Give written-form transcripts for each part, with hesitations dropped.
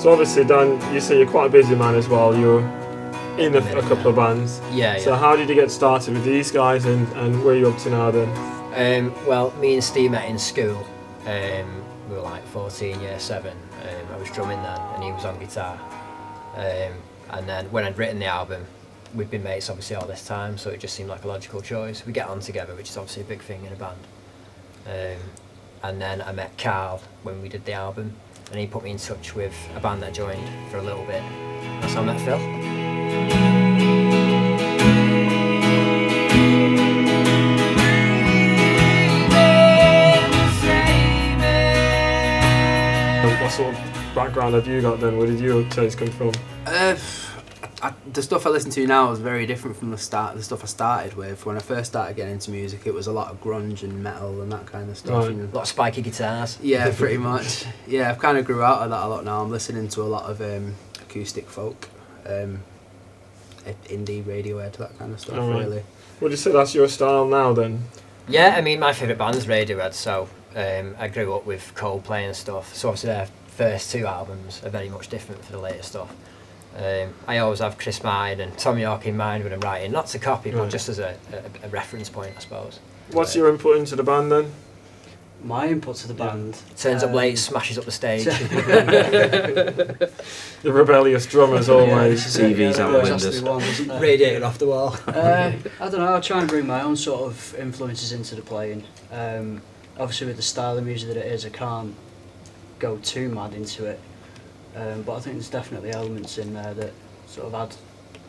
So obviously, Dan, you say you're quite a busy man as well. You're in a couple of bands. Yeah. So how did you get started with these guys, and where are you up to now then? Well, me and Steve met in school. We were like 14, year 7. I was drumming then, and he was on guitar. And then when I'd written the album, we'd been mates obviously all this time, so it just seemed like a logical choice. We get on together, which is obviously a big thing in a band. And then I met Carl when we did the album, and he put me in touch with a band that joined for a little bit. That's how I met Phil. What sort of background have you got then? Where did your taste come from? The stuff I listen to now is very different from the stuff I started with. When I first started getting into music, it was a lot of grunge and metal and that kind of stuff. Right. And A lot of spiky guitars. yeah, pretty much. Yeah, I've kind of grew out of that a lot now. I'm listening to a lot of acoustic folk, indie, Radiohead, that kind of stuff. All right. Really. Would you say that's your style now then? Yeah, I mean, my favourite band's Radiohead, so I grew up with Coldplay and stuff, so obviously their first 2 albums are very much different for the later stuff. I always have Chris Martin and Tom York in mind when I'm writing, not to copy, but Right. just as a reference point, I suppose. What's your input into the band then? My input to the band. Turns up late, smashes up the stage. The rebellious drummers always. CVs out the Always has to windows. be one, doesn't there? Radiator off the wall. I don't know, I try and bring my own sort of influences into the playing. Obviously with the style of music that it is, I can't go too mad into it. But I think there's definitely elements in there that sort of add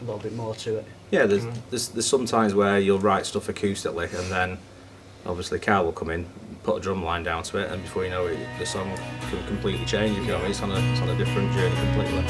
a little bit more to it. Yeah, there's some times where you'll write stuff acoustically, and then obviously Carl will come in, put a drum line down to it, and before you know it, the song can completely change. If you know what I mean, it's on a different journey completely.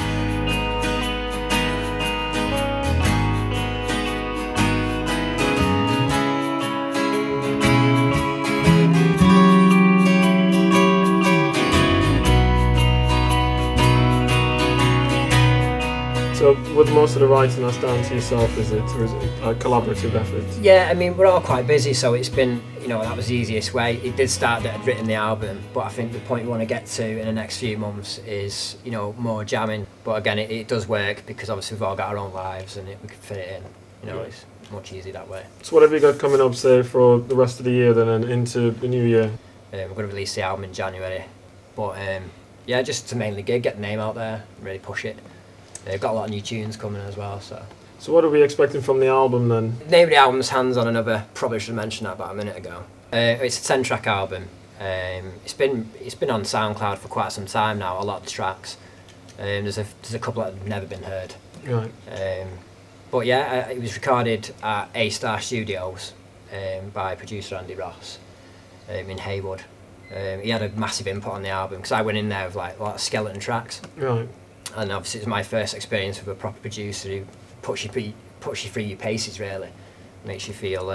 So with most of the writing that's down to yourself, is it, or is it a collaborative effort? Yeah, I mean, we're all quite busy, so it's been, that was the easiest way. It did start that I'd written the album, but I think the point we want to get to in the next few months is, more jamming. But again, it does work because obviously we've all got our own lives and we can fit it in. It's much easier that way. So what have you got coming up, say, for the rest of the year then and into the new year? We're going to release the album in January, but just to mainly get the name out there, really push it. They've got a lot of new tunes coming as well, so. So what are we expecting from the album then? The name of the album's Hands on Another. Probably should have mentioned that about a minute ago. It's a 10-track album. It's been on SoundCloud for quite some time now. A lot of the tracks. There's a couple that have never been heard. Right. But yeah, it was recorded at A-Star Studios by producer Andy Ross in Haywood. He had a massive input on the album because I went in there with like a lot of skeleton tracks. Right. And obviously it was my first experience with a proper producer who puts you through your paces, really. Makes you feel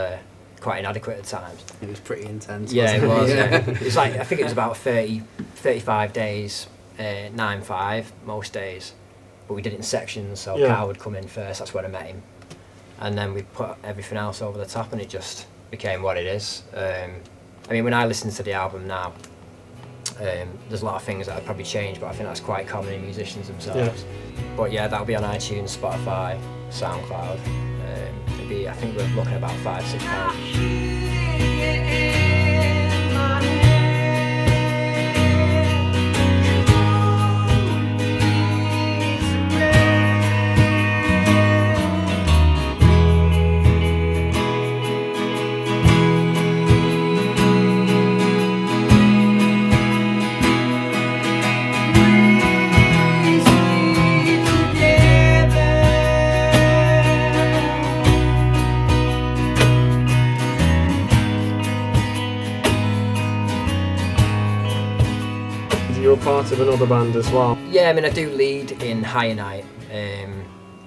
quite inadequate at times. It was pretty intense. Yeah, wasn't it was. Yeah. It was like, I think it was about 35 days, 9/5 most days. But we did it in sections, so Yeah. Carl would come in first, that's where I met him. And then we put everything else over the top and it just became what it is. When I listen to the album now, there's a lot of things that I'd probably change, but I think that's quite common in musicians themselves. Yeah. But yeah, that'll be on iTunes, Spotify, SoundCloud. I think we're looking at about £5-6. You're part of another band as well. Yeah, I do lead in Higher Night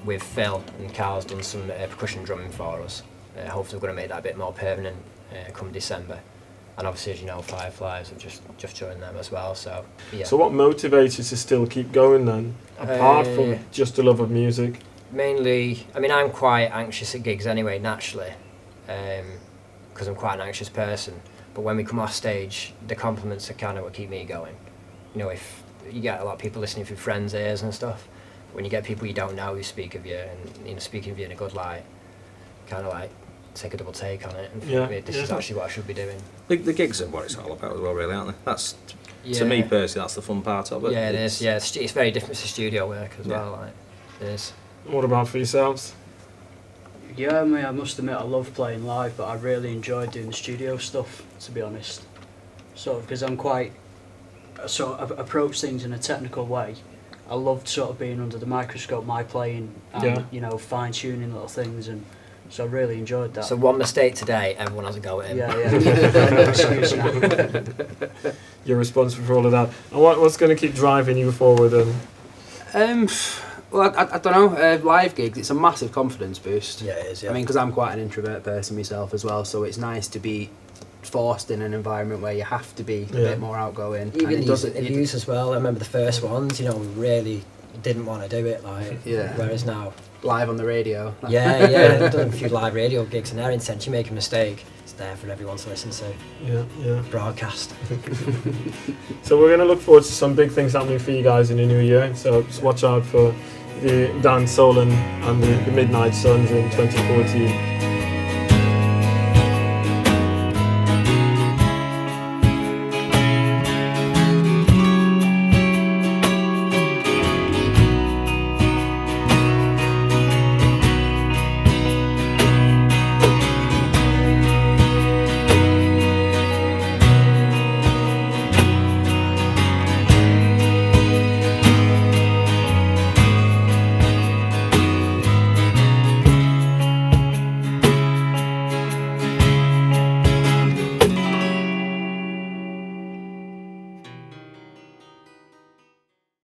with Phil, and Carl's done some percussion drumming for us. Hopefully we're going to make that a bit more permanent come December. And obviously, as you know, Fireflies have just joined them as well. So yeah. So what motivates you to still keep going then, apart from just the love of music? Mainly, I'm quite anxious at gigs anyway, naturally, because I'm quite an anxious person. But when we come off stage, the compliments are kind of what keep me going. If you get a lot of people listening through friends' ears and stuff. When you get people you don't know who speak of you and speaking of you in a good light, kind of like take a double take on it and think, this is actually what I should be doing. The gigs are what it's all about as well, really, aren't they? That's Yeah. to me personally, that's the fun part of it. Yeah, it is. Yeah, it's very different to studio work as well. Like, it is. What about for yourselves? Yeah, I mean, I must admit I love playing live, but I really enjoy doing the studio stuff, to be honest. Sort of because I'm quite sort of approach things in a technical way. I loved sort of being under the microscope, my playing, and you know, fine tuning little things, and so I really enjoyed that. So one mistake today, everyone has a go at him. Yeah. No excuse now. You're responsible for all of that. And what's going to keep driving you forward? Well, I don't know. Live gigs, it's a massive confidence boost. Yeah, it is. Yeah. I mean, because I'm quite an introvert person myself as well, so it's nice to be forced in an environment where you have to be a bit more outgoing. Even and the interviews as well. I remember the first ones. You know, we really didn't want to do it. Like, whereas now, live on the radio. I've done a few live radio gigs, and they're intense. You make a mistake, it's there for everyone to listen to. Yeah. Broadcast. So we're going to look forward to some big things happening for you guys in the new year. So just watch out for the Dan Solan and the Midnight Suns in 2014.